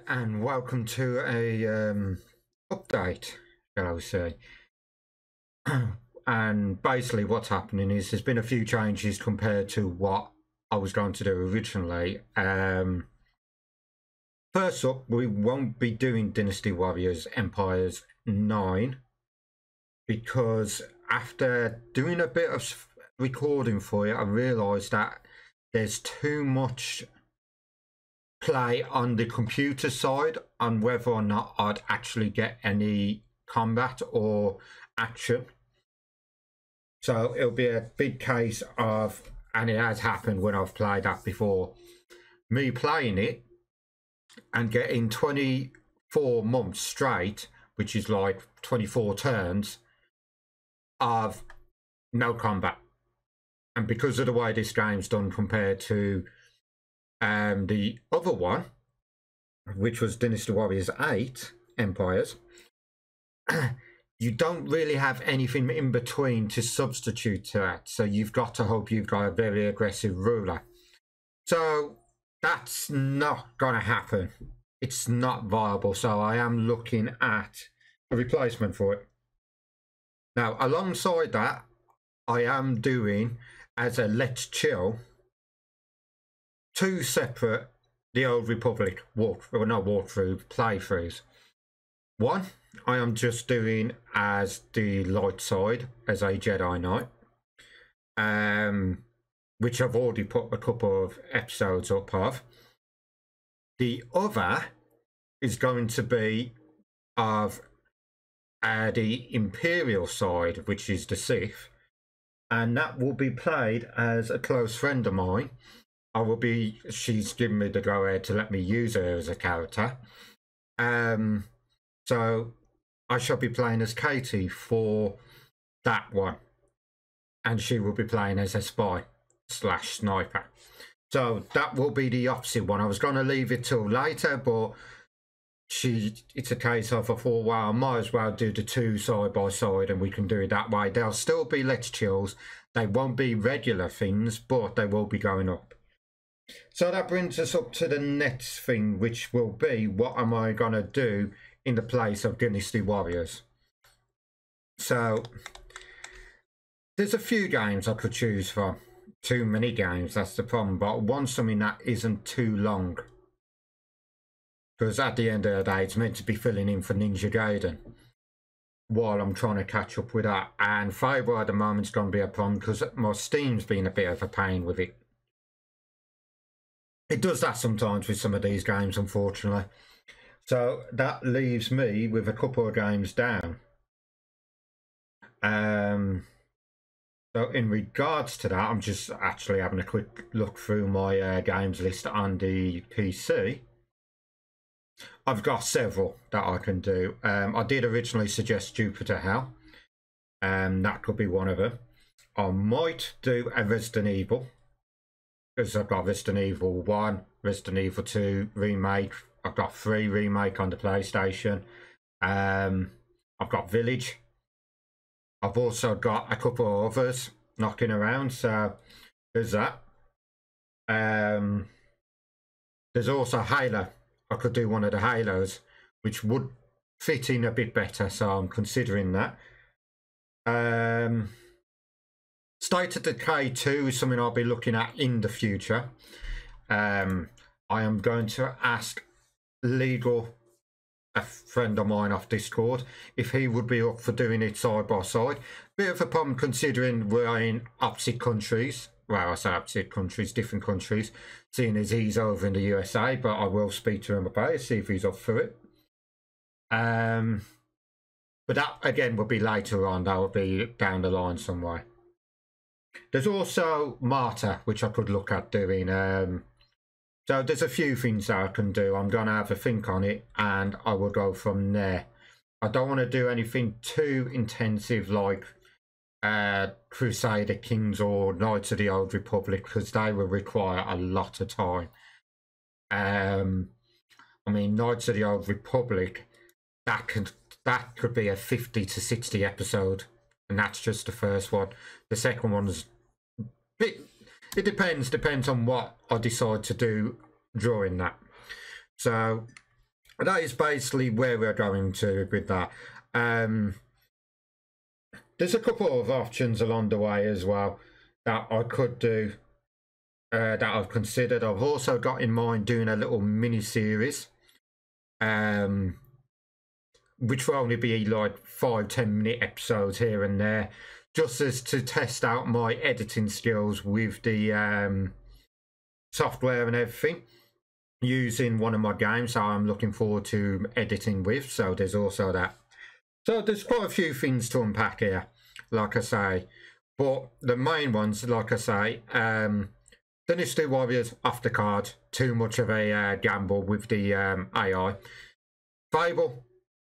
And welcome to a update, shall I say. And basically what's happening is there's been a few changes compared to what I was going to do originally. First up, we won't be doing Dynasty Warriors Empires 9 because after doing a bit of recording for it, I realised that there's too much play on the computer side on whether or not I'd actually get any combat or action. So it'll be a big case of, and it has happened when I've played that before, me playing it and getting 24 months straight, which is like 24 turns of no combat. And because of the way this game's done compared to the other one, which was Dynasty Warriors 8 Empires, you don't really have anything in between to substitute to that. So you've got to hope you've got a very aggressive ruler. So that's not going to happen. It's not viable. So I am looking at a replacement for it. Now, alongside that, I am doing, as a Let's Chill, 2 separate The Old Republic playthroughs. One, I am just doing as the light side, as a Jedi Knight, which I've already put a couple of episodes up of. The other is going to be of the Imperial side, which is the Sith, and that will be played as a close friend of mine. She's given me the go ahead to let me use her as a character. So I shall be playing as Katie for that one. And she will be playing as a spy / sniper. So that will be the opposite one. I was going to leave it till later, but it's a case of, I thought, well, I might as well do the 2 side by side and we can do it that way. They'll still be Let's Chills. They won't be regular things, but they will be going up. So that brings us up to the next thing, which will be, what am I going to do in the place of Dynasty Warriors? So there's a few games I could choose from. Too many games, that's the problem. But I want something that isn't too long. Because at the end of the day, it's meant to be filling in for Ninja Gaiden while I'm trying to catch up with that. And Fable at the moment's going to be a problem because my Steam's been a bit of a pain with it. It does that sometimes with some of these games, unfortunately. So that leaves me with a couple of games down. So in regards to that, I'm just actually having a quick look through my games list on the PC. I've got several that I can do. I did originally suggest Jupiter Hell. That could be one of them. I might do a Resident Evil, because I've got Resident Evil 1, Resident Evil 2 remake. I've got 3 remake on the PlayStation. I've got Village. I've also got a couple of others knocking around, so there's that. There's also Halo. I could do one of the Halos, which would fit in a bit better, so I'm considering that. State of Decay 2 is something I'll be looking at in the future. I am going to ask Legal, a friend of mine off Discord, if he would be up for doing it side by side. Bit of a problem considering we're in opposite countries. Well, I say opposite countries, different countries, seeing as he's over in the USA, but I will speak to him about it, see if he's up for it. But that, again, will be later on. That will be down the line somewhere. There's also Martyr, which I could look at doing. So there's a few things that I can do. I'm going to have a think on it, and I will go from there. I don't want to do anything too intensive like Crusader Kings or Knights of the Old Republic, because they will require a lot of time. I mean, Knights of the Old Republic, that could be a 50 to 60 episode, and that's just the first one. The second one's it depends on what I decide to do during that. So that is basically where we're going to with that. There's a couple of options along the way as well that I could do, that I've considered. I've also got in mind doing a little mini series, which will only be like 5-10 minute episodes here and there, just as to test out my editing skills with the software and everything using one of my games. So I'm looking forward to editing with. So there's also that. So there's quite a few things to unpack here, like I say. But the main ones, like I say, Dynasty Warriors off the card. Too much of a gamble with the AI. Fable,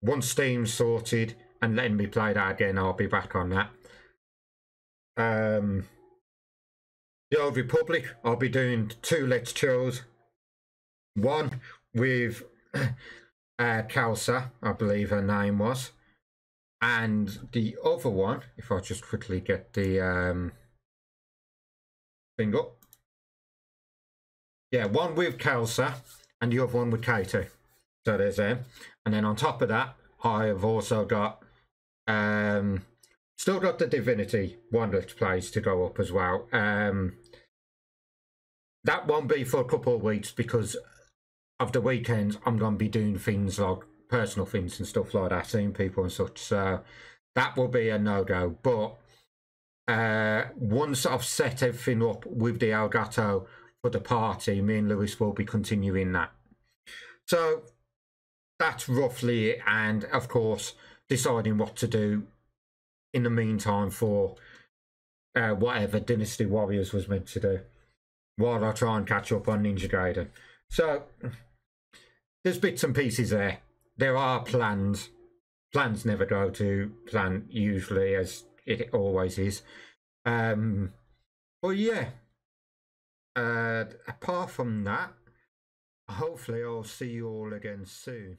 once Steam's sorted and letting me play that again, I'll be back on that. The Old Republic, I'll be doing 2 Let's Chills. One with Kalsa, I believe her name was. And the other one, if I just quickly get the thing up. Yeah, one with Kalsa and the other one with Kato. So there's them. And then on top of that, I have also got still got the Divinity one Let's Plays to go up as well. That won't be for a couple of weeks because of the weekends. I'm going to be doing things like personal things and stuff like that, seeing people and such. So that will be a no-go. But once I've set everything up with the Elgato for the party, me and Lewis will be continuing that. So that's roughly it. And of course, deciding what to do in the meantime for whatever Dynasty Warriors was meant to do, while I try and catch up on Ninja Gaiden. So there's bits and pieces there. There are plans. Plans never go to plan usually, as it always is. But yeah, apart from that, hopefully I'll see you all again soon.